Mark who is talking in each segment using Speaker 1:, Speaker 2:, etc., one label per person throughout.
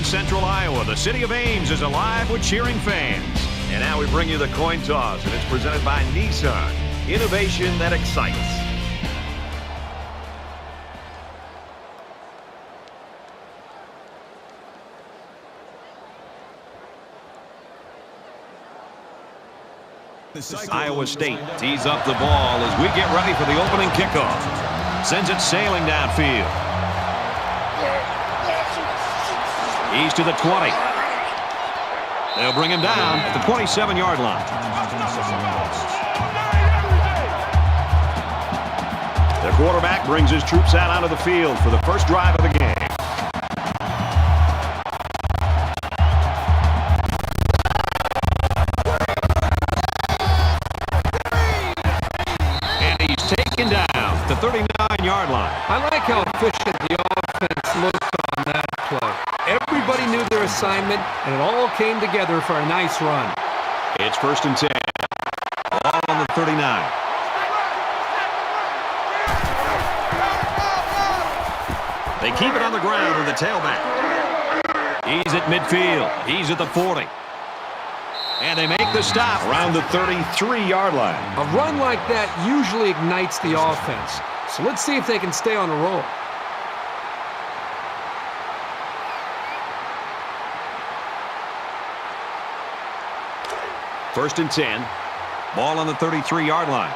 Speaker 1: Central Iowa, the city of Ames is alive with cheering fans. And now we bring you the coin toss, and it's presented by Nissan. Innovation that excites. Iowa State tees up the ball as we get ready for the opening kickoff. Sends it sailing downfield. He's to the 20. They'll bring him down at the 27-yard line. The quarterback brings his troops out onto the field for the first drive of the game. The 39-yard line.
Speaker 2: I like how efficient the offense looked on that play. Everybody knew their assignment, and it all came together for a nice run.
Speaker 1: It's 1st and 10. Ball on the 39. They keep it on the ground with the tailback. He's at midfield. He's at the 40. And they make the stop around the 33-yard line.
Speaker 2: A run like that usually ignites the offense. So let's see if they can stay on a roll.
Speaker 1: First and 10. Ball on the 33-yard line.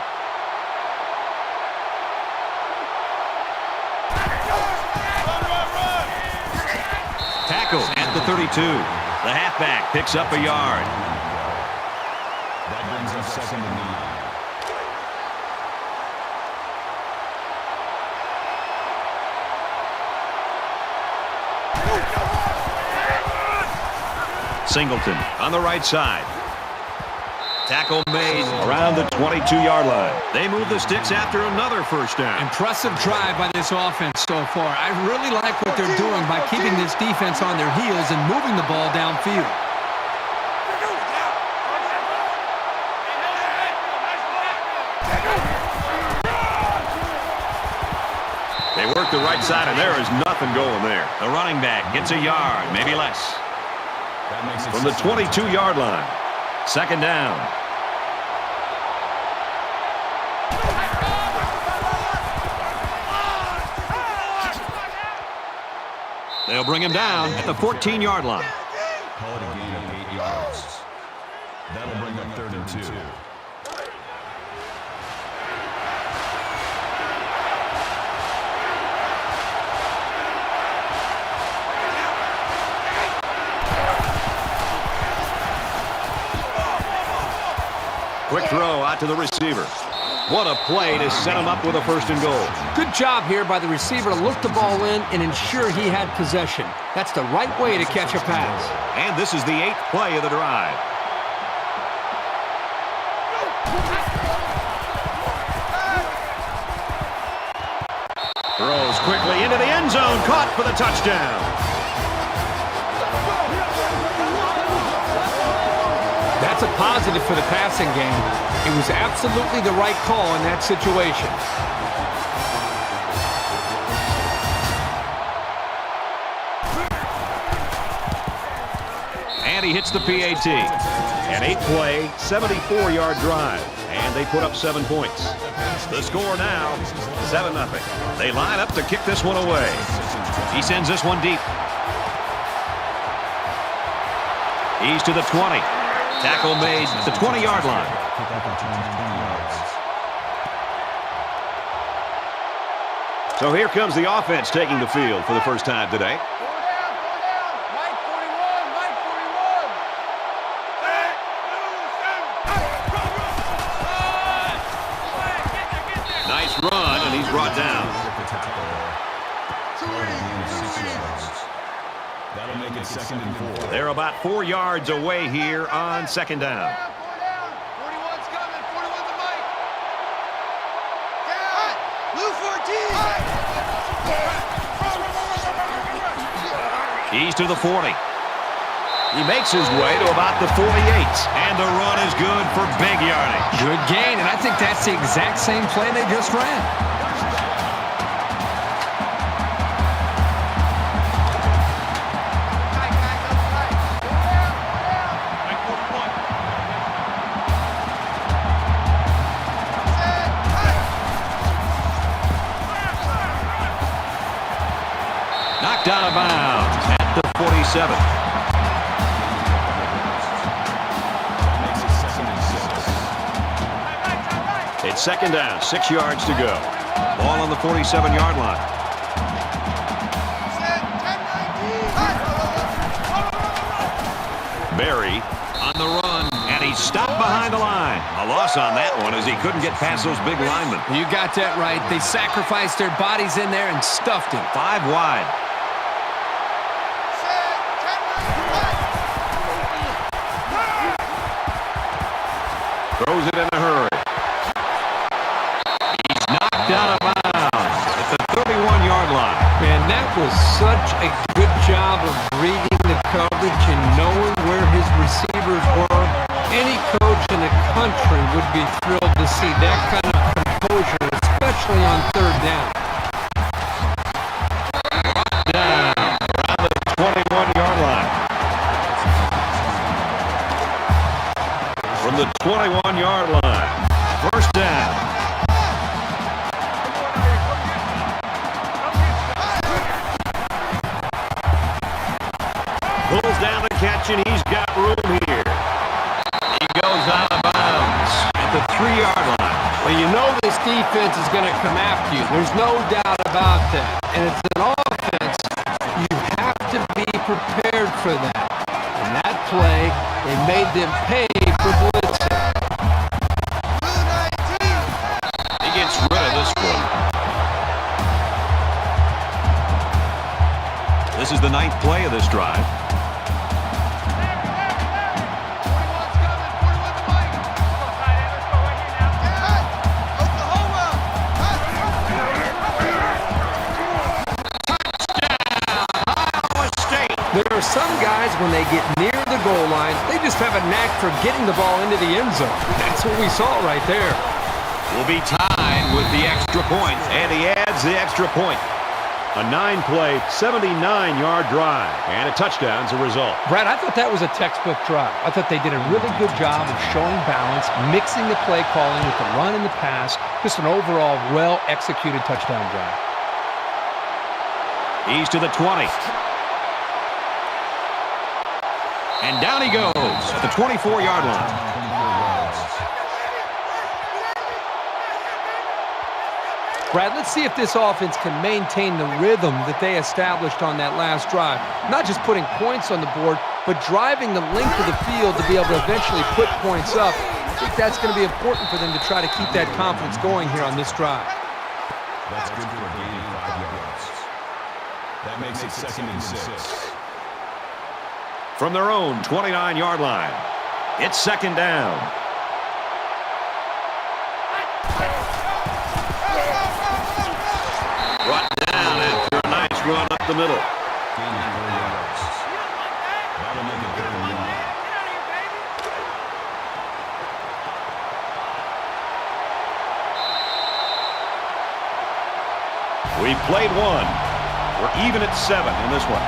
Speaker 1: Tackled at the 32. The halfback picks up a yard.
Speaker 3: That brings up 2nd and 9.
Speaker 1: Singleton on the right side. Tackle made around the 22-yard line. They move the sticks after another first down.
Speaker 4: Impressive drive by this offense so far. I really like what they're doing by keeping this defense on their heels and moving the ball downfield.
Speaker 1: They work the right side, and there is nothing going there. The running back gets a yard, maybe less. From the 22-yard line. 2nd down. They'll bring him down at the 14-yard line.
Speaker 3: Call it a gain of 8 yards. That'll bring up 3rd and 2.
Speaker 1: Quick throw out to the receiver. What a play to set him up with a 1st and goal.
Speaker 2: Good job here by the receiver to look the ball in and ensure he had possession. That's the right way to catch a pass.
Speaker 1: And this is the 8th play of the drive. Throws quickly into the end zone, caught for the touchdown.
Speaker 2: That's a positive for the passing game. It was absolutely the right call in that situation.
Speaker 1: And he hits the PAT. An 8-play, 74-yard drive. And they put up 7 points. The score now, 7-0. They line up to kick this one away. He sends this one deep. He's to the 20. Tackle made at the 20-yard line. So here comes the offense taking the field for the first time today. Nice run, and he's brought down.
Speaker 3: That'll make it 2nd and 4.
Speaker 1: They're about 4 yards away here on 2nd down.
Speaker 5: 41's coming. 41's the mic. Down. Blue 14.
Speaker 1: He's to the 40. He makes his way to about the 48. And the run is good for big yardage.
Speaker 4: Good gain, and I think that's the exact same play they just ran.
Speaker 1: knocked out of bounds at the 47. It's second down, 6 yards to go. Ball on the 47-yard line. Berry on the run, and he's stopped behind the line. A loss on that one as he couldn't get past those big linemen.
Speaker 2: You got that right. They sacrificed their bodies in there and stuffed him.
Speaker 1: 5 wide. Throws it in a hurry. He's knocked out of bounds at the 31-yard line.
Speaker 2: Man, that was such a good job of reading the coverage and knowing where his receivers were. Any coach in the country would be thrilled to see that kind of composure, especially on third down.
Speaker 1: Down around the 21-yard line. From the 21-yard line, first down. Pulls down the catch, and he's got room here. He goes out of bounds at the 3-yard line.
Speaker 2: Well, you know this defense is going to come after you. There's no doubt about that. And it's an offense. You have to be prepared for that. And that play, they made them pay for blitzing.
Speaker 1: He gets rid of this one. This is the 9th play of this drive.
Speaker 2: There are some guys, when they get near the goal line, they just have a knack for getting the ball into the end zone. That's what we saw right there.
Speaker 1: Will be tied with the extra point, and he adds the extra point. A 9-play, 79-yard drive, and a touchdown as a result.
Speaker 2: Brad, I thought that was a textbook drive. I thought they did a really good job of showing balance, mixing the play calling with the run and the pass. Just an overall well-executed touchdown drive.
Speaker 1: He's to the 20. And down he goes at the 24-yard line.
Speaker 2: Brad, let's see if this offense can maintain the rhythm that they established on that last drive. Not just putting points on the board, but driving the length of the field to be able to eventually put points up. I think that's going to be important for them to try to keep that confidence going here on this drive.
Speaker 3: That's good for a gain of 5 yards. That makes it second and 6.
Speaker 1: From their own 29-yard line, it's second down. Brought down after a nice run up the middle.
Speaker 3: Gain of 4 yards. That'll make it 3rd and 9.
Speaker 1: We played one. We're even at 7 in this one.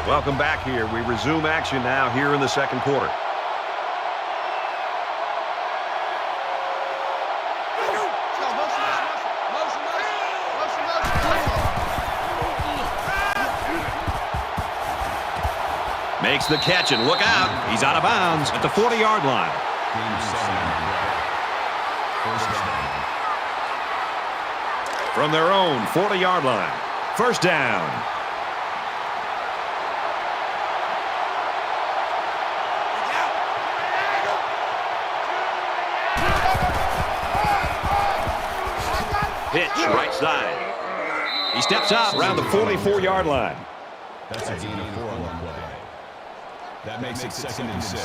Speaker 1: Welcome back here. We resume action now here in the second quarter. Makes the catch, and look out. He's out of bounds at the 40-yard line.
Speaker 3: Gain of 7 on the play. First down.
Speaker 1: From their own 40-yard line, first down. Pitch right side. He steps out around the 44-yard line.
Speaker 3: That's a gain of 4 on the play. That makes it second and 6.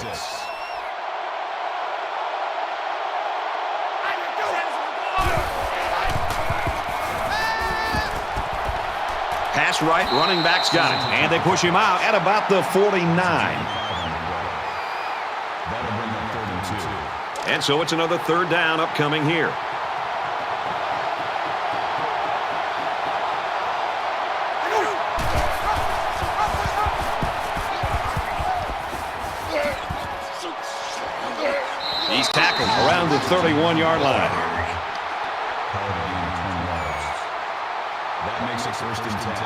Speaker 1: Pass right, running back's got it. And they push him out at about the 49.
Speaker 3: That'll bring up 3rd and 2.
Speaker 1: And so it's another third down upcoming here. tackled around the 31-yard line.
Speaker 3: Call it a gain of 20 yards. That makes it first and 10.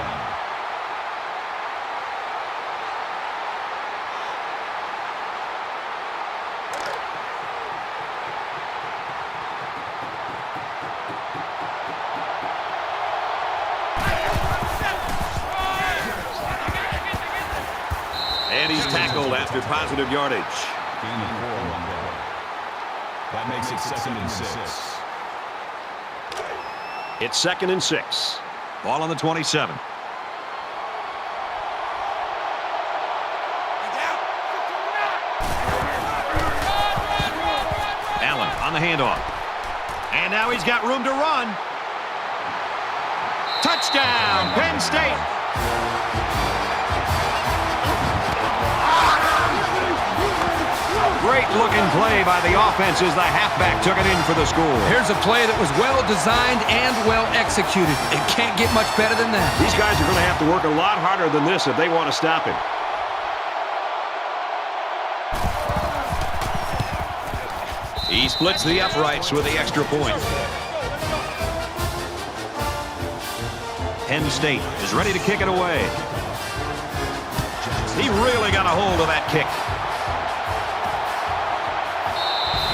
Speaker 1: And he's tackled after positive yardage.
Speaker 3: Gain of 4 on one play. That makes it second and 6.
Speaker 1: It's second and 6. Ball on the 27. Allen on the handoff. And now he's got room to run. Touchdown, Penn State. Great looking play by the offense as the halfback took it in for the score.
Speaker 2: Here's a play that was well designed and well executed. It can't get much better than that.
Speaker 1: These guys are going to have to work a lot harder than this if they want to stop him. He splits the uprights with the extra point. Penn State is ready to kick it away. He really got a hold of that kick.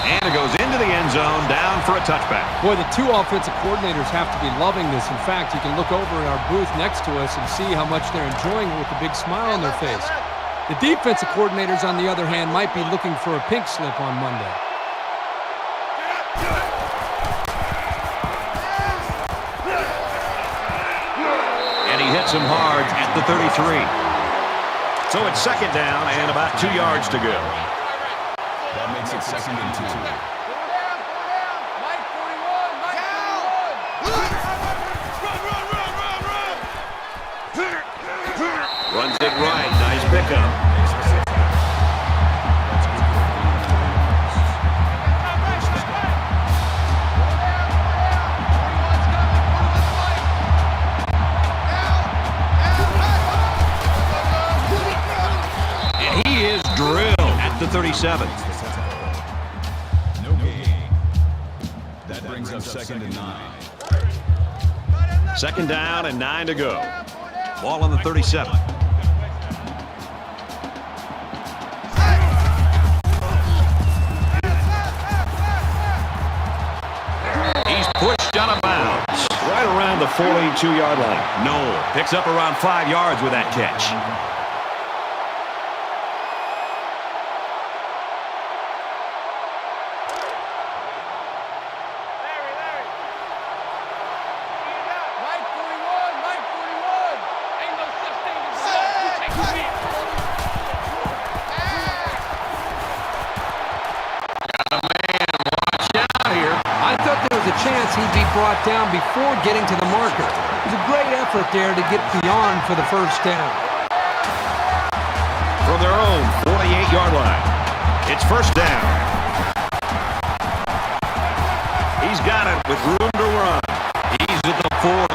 Speaker 1: And it goes into the end zone, down for a touchback.
Speaker 2: Boy, the two offensive coordinators have to be loving this. In fact, you can look over in our booth next to us and see how much they're enjoying it with a big smile on their face. The defensive coordinators, on the other hand, might be looking for a pink slip on Monday.
Speaker 1: And he hits him hard at the 33. So it's second down and about 2 yards to go.
Speaker 3: That makes it second and 2.
Speaker 1: Runs it right. Nice pickup. And he is drilled at the 37.
Speaker 3: No gain. That brings up second and 9.
Speaker 1: Second down and 9 to go. Ball on the 37. He's pushed out of bounds. Right around the 42-yard line. Noel picks up around 5 yards with that catch.
Speaker 2: He'd be brought down before getting to the marker. It was a great effort there to get beyond for the first down.
Speaker 1: From their own 48-yard line, it's first down. He's got it with room to run. He's at the 40.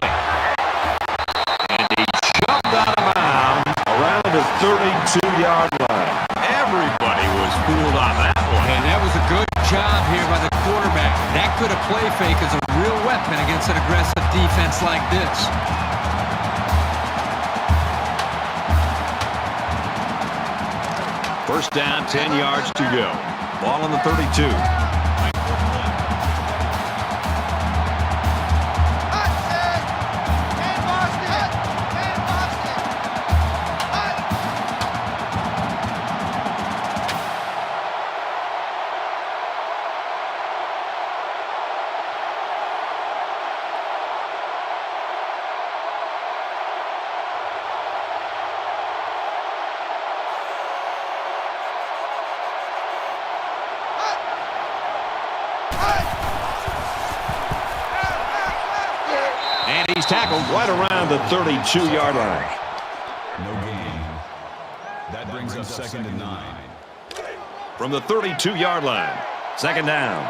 Speaker 1: And he shoved out of bounds around the 32-yard line. Everybody was fooled on that one.
Speaker 4: And that was a good job here by the quarterback. That could have play fake as a real weapon against an aggressive defense like this.
Speaker 1: First down, 10 yards to go. Ball on the 32. And he's tackled right around the 32-yard line.
Speaker 3: No gain. That brings up second and 9.
Speaker 1: From the 32-yard line, second down.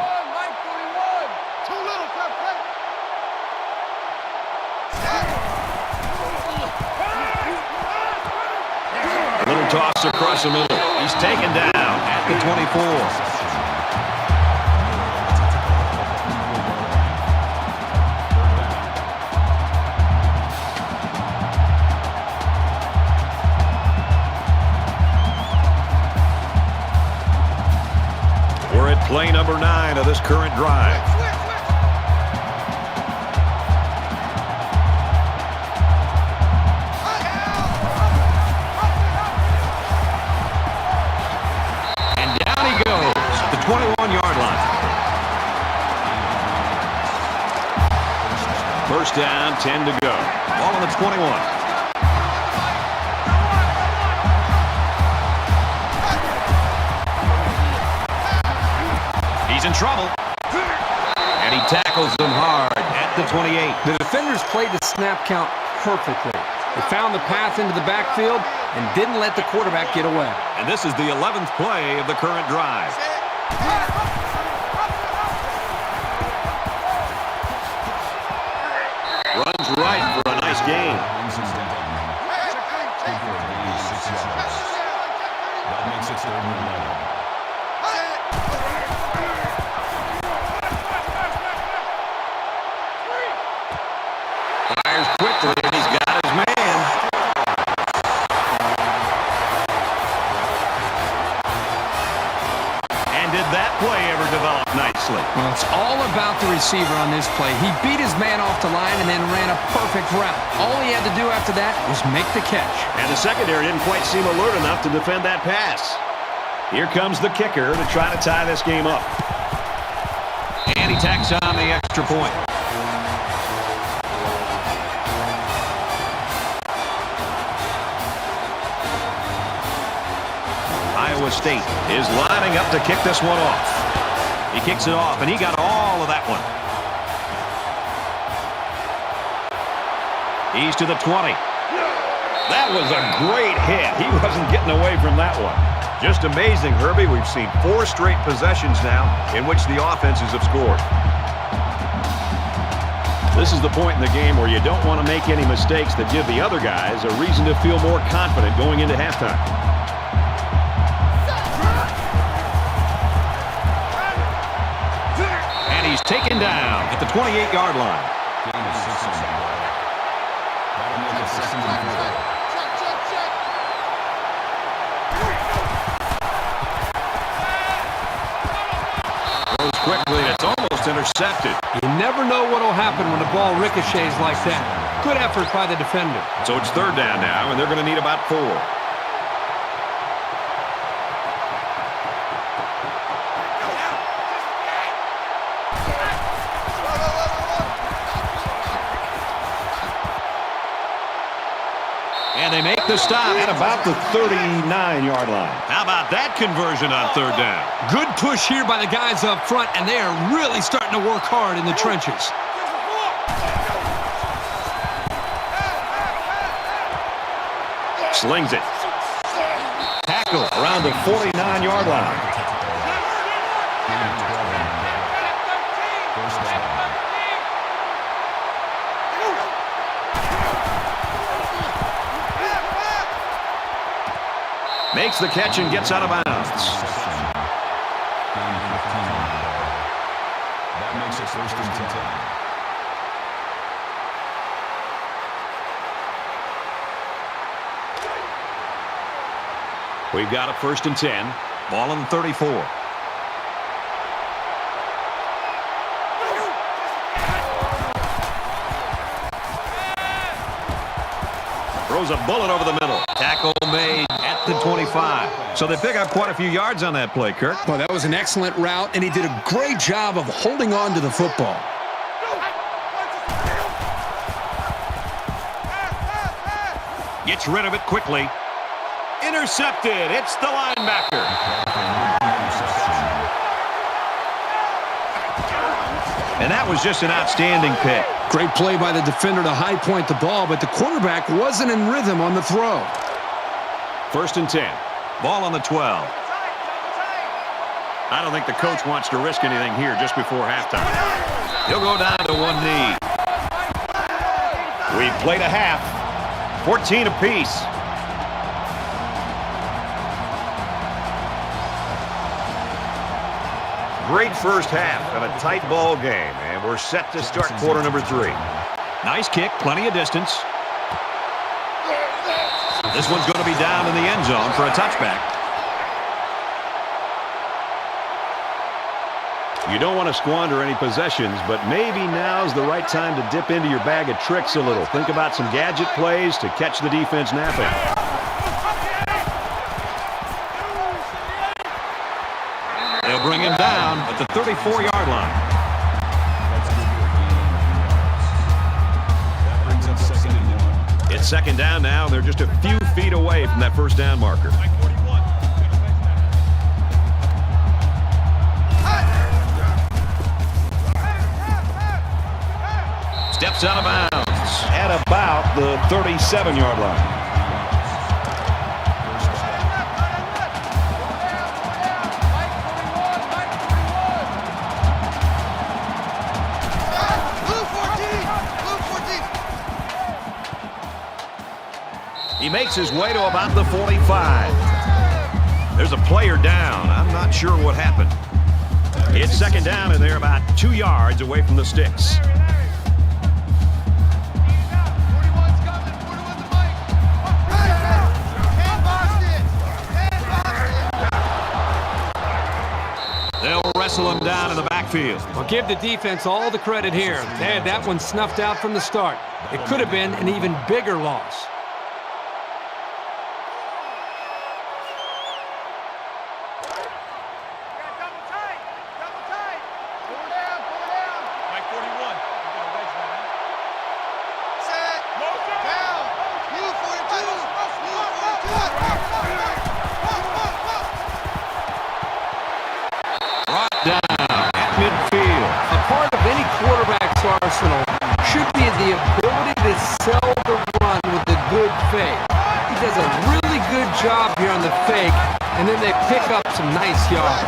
Speaker 1: A little toss across the middle. He's taken down at the 24. Play number 9 of this current drive. And down he goes, the 21-yard line. First down, 10 to go. Ball on the 21. He's in trouble. And he tackles them hard at the 28.
Speaker 2: The defenders played the snap count perfectly. They found the path into the backfield and didn't let the quarterback get away.
Speaker 1: And this is the 11th play of the current drive. Runs right for a nice gain.
Speaker 3: That makes it 3rd and 11.
Speaker 1: Fires quickly, and he's got his man. And did that play ever develop nicely?
Speaker 2: Well, it's all about the receiver on this play. He beat his man off the line and then ran a perfect route. All he had to do after that was make the catch.
Speaker 1: And the secondary didn't quite seem alert enough to defend that pass. Here comes the kicker to try to tie this game up. And he tacks on the extra point. Iowa State is lining up to kick this one off. He kicks it off, and he got all of that one. He's to the 20. That was a great hit. He wasn't getting away from that one. Just amazing, Herbie. We've seen 4 straight possessions now in which the offenses have scored. This is the point in the game where you don't want to make any mistakes that give the other guys a reason to feel more confident going into halftime. And he's taken down at the 28-yard line.
Speaker 3: Gain of 6 on the ball. That'll make it 2nd and 4.
Speaker 1: Goes quickly, and it's almost intercepted.
Speaker 2: You never know what will happen when the ball ricochets like that. Good effort by the defender.
Speaker 1: So it's 3rd down now, and they're going to need about 4. And they make the stop at about the 39-yard line. How about that conversion on 3rd down?
Speaker 2: Good push here by the guys up front, and they are really starting to work hard in the trenches.
Speaker 1: Slings it. Tackle around the 49-yard line.
Speaker 3: Gain of 12 on the ball. First down.
Speaker 1: Makes the catch and gets out of bounds.
Speaker 3: Gain 15 on the ball. That makes it 1st and 10.
Speaker 1: We've got a 1st and 10. Ball on 34. Throws a bullet over the middle. Tackle made at the 25. So they pick up quite a few yards on that play, Kirk.
Speaker 2: Well, that was an excellent route, and he did a great job of holding on to the football.
Speaker 1: Gets rid of it quickly. Intercepted. It's the linebacker. And that was just an outstanding pick.
Speaker 2: Great play by the defender to high point the ball, but the quarterback wasn't in rhythm on the throw.
Speaker 1: 1st and 10. Ball on the 12. I don't think the coach wants to risk anything here just before halftime. He'll go down to one knee. We've played a half. 14 apiece. Great first half of a tight ball game, and we're set to start quarter number 3. Nice kick, plenty of distance. This one's going to be down in the end zone for a touchback. You don't want to squander any possessions, but maybe now's the right time to dip into your bag of tricks a little. Think about some gadget plays to catch the defense napping. They'll bring him down at the 34-yard line.
Speaker 3: That brings up 2nd and 1.
Speaker 1: It's 2nd down now, and they're just a few feet away from that first down marker. Steps out of bounds at about the 37-yard line. He makes his way to about the 45. There's a player down. I'm not sure what happened. It's 2nd down, and they're about 2 yards away from the sticks. They'll wrestle him down in the backfield.
Speaker 2: Well, give the defense all the credit here. They had that one snuffed out from the start. It could have been an even bigger loss.
Speaker 5: Arsenal should be the ability to sell the run with a good fake. He does a really good job here on the fake, and then they pick up some nice yards.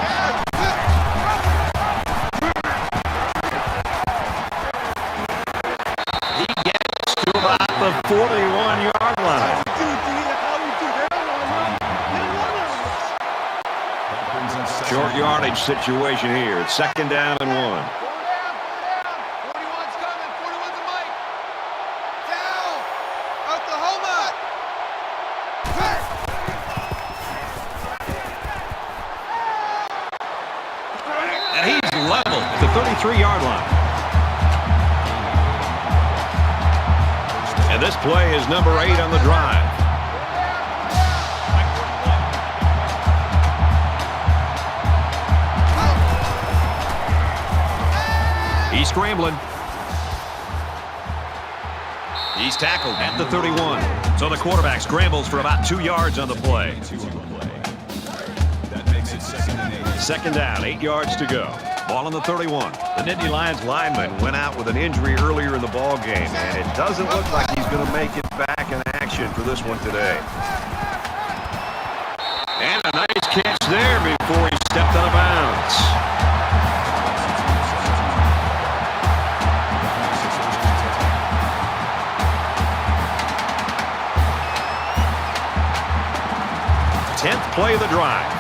Speaker 1: He gets to about the 41-yard line. Short yardage situation here. It's 2nd down and 1. And he's level at the 33-yard line. And this play is number 8 on the drive. He's scrambling. He's tackled at the 31. So the quarterback scrambles for about 2 yards on the play.
Speaker 3: That makes it 2nd and 8.
Speaker 1: 2nd down, 8 yards to go. Ball on the 31. The Nittany Lions lineman went out with an injury earlier in the ball game, and it doesn't look like he's going to make it back in action for this one today. And a nice catch there before he stepped out of bounds. Tenth play of the drive.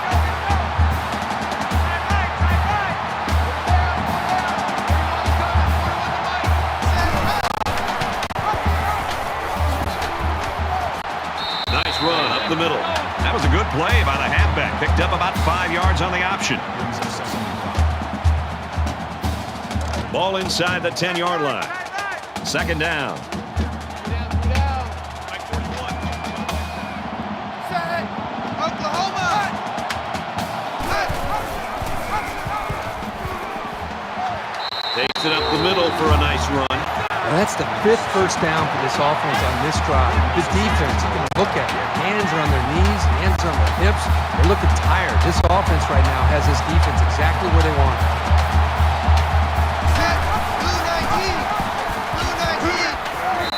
Speaker 1: Nice run up the middle. That was a good play by the halfback. Picked up about 5 yards on the option. Ball inside the 10-yard line. 2nd down. Takes it up the middle for a nice run.
Speaker 2: Well, that's the 5th first down for this offense on this drive. The defense, you can look at it. Hands are on their knees, hands are on their hips. They're looking tired. This offense right now has this defense exactly where they want it.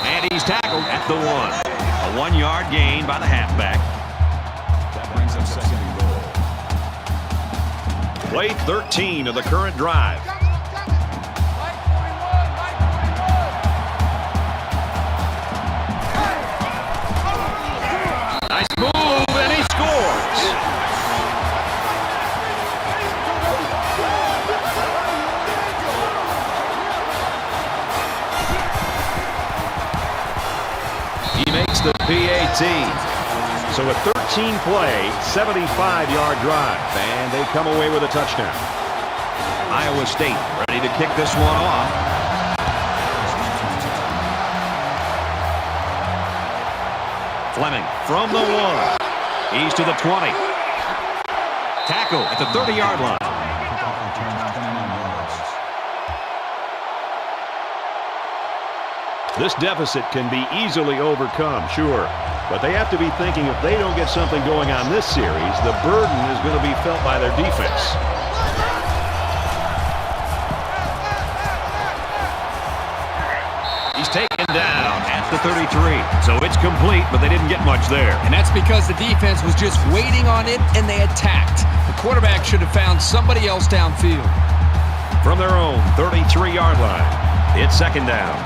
Speaker 1: And he's tackled at the 1. A 1-yard gain by the halfback.
Speaker 3: That brings up 2nd and goal.
Speaker 1: Play 13 of the current drive. Nice move, and he scores. He makes the PAT. So a 13-play, 75-yard drive, and they come away with a touchdown. Iowa State ready to kick this one off. Fleming from the 1. He's to the 20. Tackle at the 30-yard line. This deficit can be easily overcome, sure. But they have to be thinking if they don't get something going on this series, the burden is going to be felt by their defense. He's taken down at the 33. So it's complete, but they didn't get much there.
Speaker 2: And that's because the defense was just waiting on it, and they attacked. The quarterback should have found somebody else downfield.
Speaker 1: From their own 33-yard line, it's second down.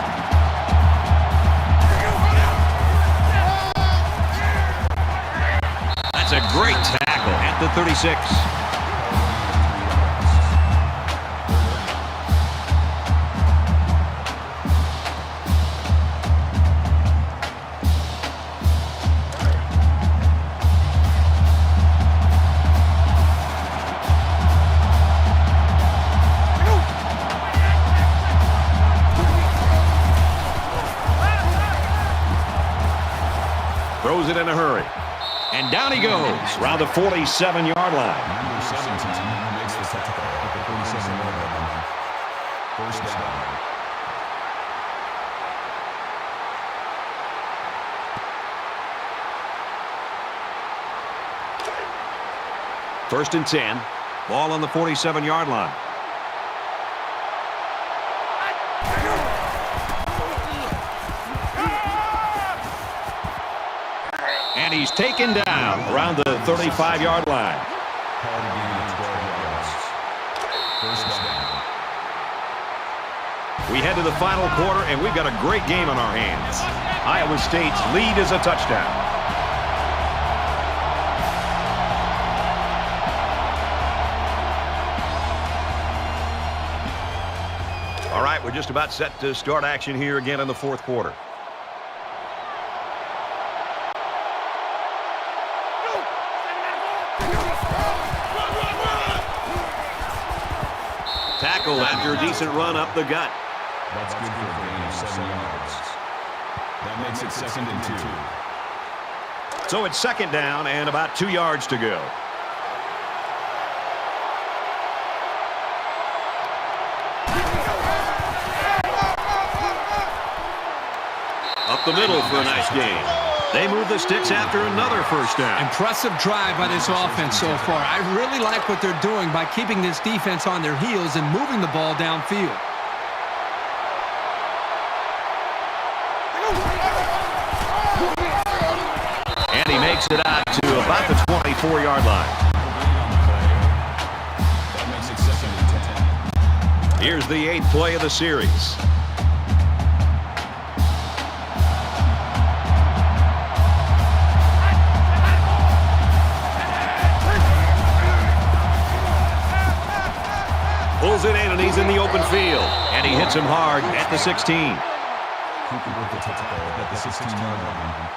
Speaker 1: That's a great tackle at the 36. Throws it in a hurry. And down he goes around the 47-yard line.
Speaker 3: Number 17 makes the tackle at the 47-yard line. First down.
Speaker 1: First and 10. Ball on the 47-yard line. And he's taken down around the 35-yard line. We head to the final quarter, and we've got a great game on our hands. Iowa State's lead is a touchdown. All right, we're just about set to start action here again in the fourth quarter. Tackle after a decent run up the gut.
Speaker 3: That's good for a gain of 7 yards. That makes it second and 2.
Speaker 1: So it's second down and about 2 yards to go. Up the middle for a nice gain. They move the sticks after another first down.
Speaker 4: Impressive drive by this offense so far. I really like what they're doing by keeping this defense on their heels and moving the ball downfield.
Speaker 1: And he makes it out to about the 24-yard line.
Speaker 3: That makes it second and 10.
Speaker 1: Here's the 8th play of the series. Pulls it in, and he's in the open field. And he hits him hard at the 16.
Speaker 3: At the 16-yard line.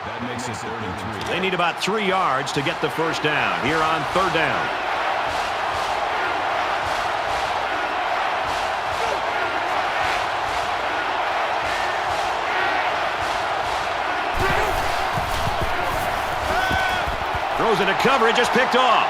Speaker 3: That makes it 33.
Speaker 1: They need about 3 yards to get the first down here on third down. Throws into coverage, just picked off.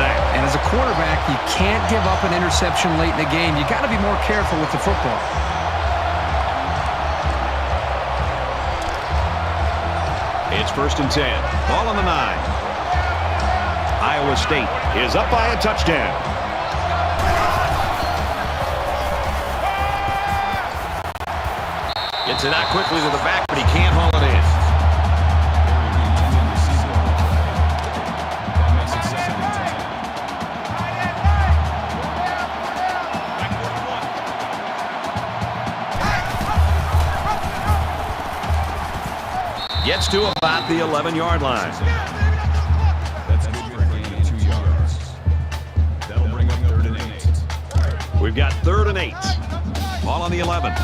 Speaker 2: And as a quarterback, you can't give up an interception late in the game. You got to be more careful with the football.
Speaker 1: It's first and 10. Ball on the 9. Iowa State is up by a touchdown. Gets it out quickly to the back, but he can't haul it in. Gets to about the 11-yard line.
Speaker 3: That's good for a gain of 2 yards. That'll bring up 3rd and 8.
Speaker 1: We've got 3rd and 8. Ball on the 11.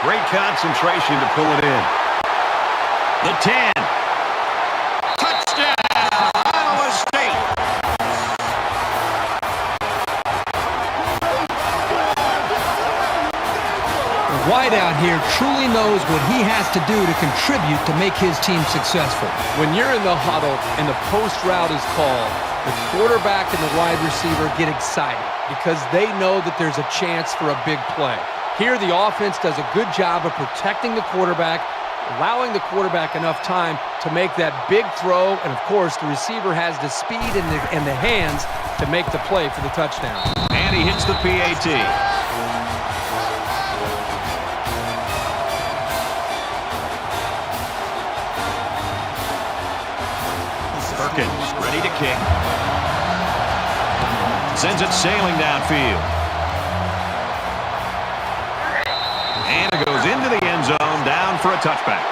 Speaker 1: Great concentration to pull it in. The 10. Touchdown, Iowa State.
Speaker 2: The wideout here truly knows what he has to do to contribute to make his team successful. When you're in the huddle and the post route is called, the quarterback and the wide receiver get excited because they know that there's a chance for a big play. Here, the offense does a good job of protecting the quarterback, allowing the quarterback enough time to make that big throw, and of course, the receiver has the speed and the hands to make the play for the touchdown.
Speaker 1: And he hits the PAT. Perkins, ready to kick. Sends it sailing downfield. And it goes into the end zone, down for a touchback.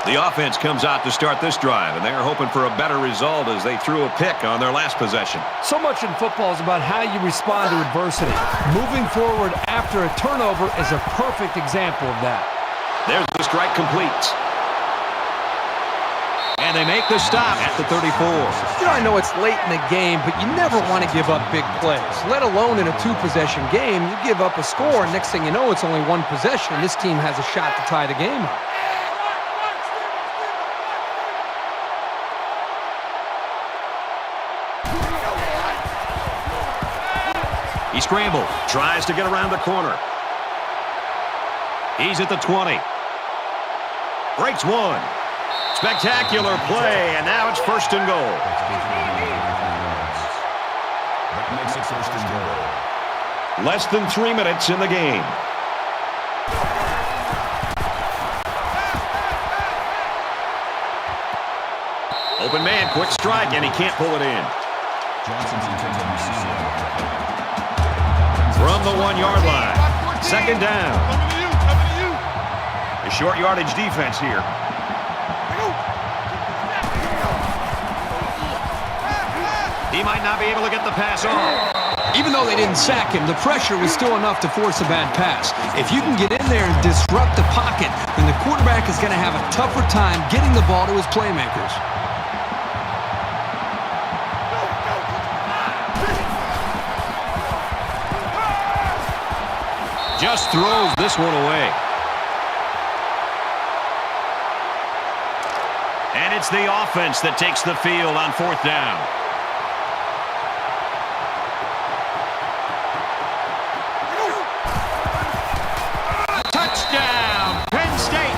Speaker 1: The offense comes out to start this drive, and they're hoping for a better result as they threw a pick on their last possession.
Speaker 2: So much in football is about how you respond to adversity. Moving forward after a turnover is a perfect example of that.
Speaker 1: There's the strike complete. And they make the stop at the 34.
Speaker 2: You know, I know it's late in the game, but you never want to give up big plays. Let alone in a two-possession game, you give up a score, and next thing you know, it's only one possession. This team has a shot to tie the game up.
Speaker 1: He scrambled, tries to get around the corner. He's at the 20. Breaks one. Spectacular play, and now it's first and goal.
Speaker 3: That makes it first and goal.
Speaker 1: Less than 3 minutes in the game. Open man, quick strike, and he can't pull it in.
Speaker 3: Johnson's intended receiver.
Speaker 1: From the 1-yard line. Second down. A short yardage defense here. He might not be able to get the pass off.
Speaker 2: Even though they didn't sack him, the pressure was still enough to force a bad pass. If you can get in there and disrupt the pocket, then the quarterback is going to have a tougher time getting the ball to his playmakers.
Speaker 1: Just throws this one away. And it's the offense that takes the field on fourth down. Touchdown, Penn State.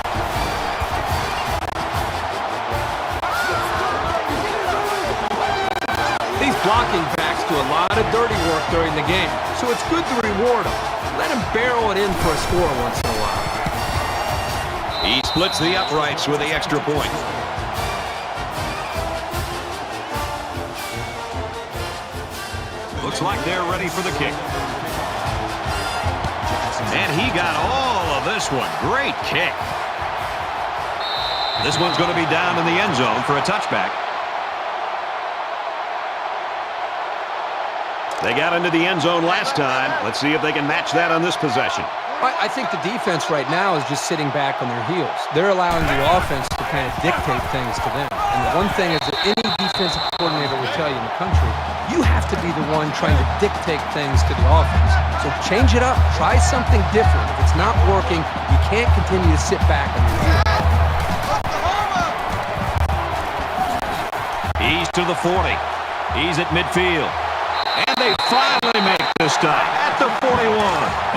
Speaker 2: These blocking backs do a lot of dirty work during the game, so it's good to reward them. Let him barrel it in for a score once in a while.
Speaker 1: He splits the uprights with the extra point. Looks like they're ready for the kick. And he got all of this one. Great kick. This one's going to be down in the end zone for a touchback. They got into the end zone last time. Let's see if they can match that on this possession.
Speaker 2: I think the defense right now is just sitting back on their heels. They're allowing the offense to kind of dictate things to them. And the one thing is that any defensive coordinator will tell you in the country, you have to be the one trying to dictate things to the offense. So change it up. Try something different. If it's not working, you can't continue to sit back on your heels.
Speaker 1: He's to the 40. He's at midfield. And they finally make the stop at the 41.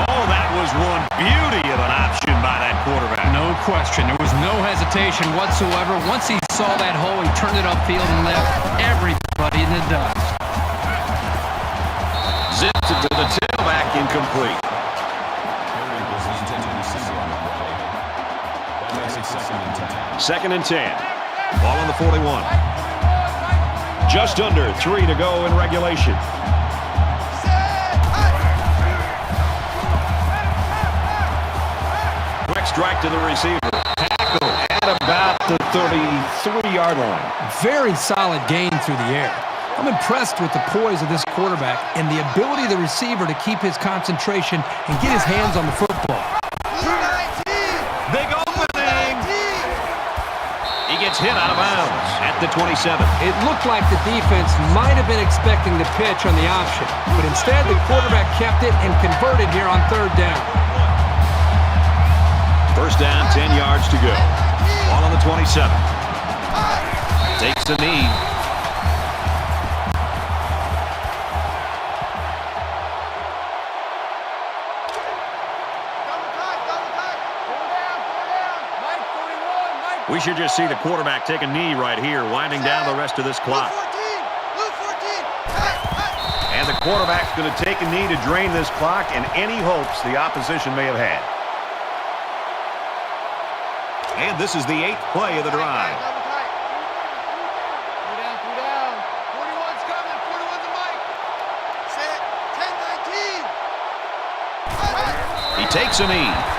Speaker 1: Oh, that was one beauty of an option by that quarterback.
Speaker 4: No question. There was no hesitation whatsoever. Once he saw that hole, he turned it upfield and left everybody in the dust.
Speaker 1: Zipped it to the tailback, incomplete.
Speaker 3: Was the intended receiver on the play. That makes it second and 10.
Speaker 1: Second and 10. Ball on the 41. Just under 3 to go in regulation. Quick strike to the receiver. Tackle at about the 33-yard line.
Speaker 2: Very solid gain through the air.
Speaker 4: I'm impressed with the poise of this quarterback and the ability of the receiver to keep his concentration and get his hands on the football.
Speaker 1: Big opening. He gets hit out of bounds at the 27.
Speaker 2: It looked like the defense might have been expecting the pitch on the option, but instead the quarterback kept it and converted here on third down.
Speaker 1: First down, 10 yards to go. Ball on the 27. Takes a knee. We should just see the quarterback take a knee right here, winding down the rest of this clock. And the quarterback's going to take a knee to drain this clock and any hopes the opposition may have had. And this is the 8th play of the drive. He takes a knee.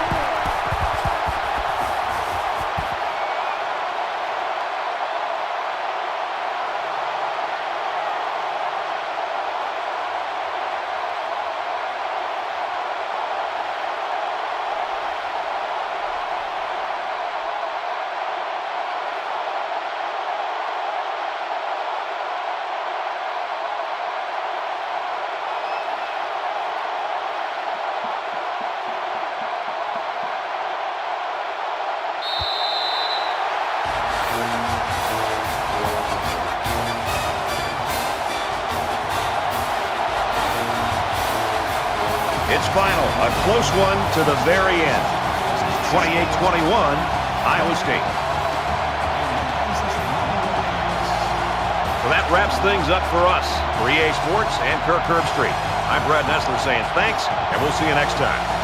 Speaker 1: It's final, a close one to the very end. 28-21, Iowa State. So that wraps things up for us. For EA Sports and Kirk Herbstreit, I'm Brad Nessler saying thanks, and we'll see you next time.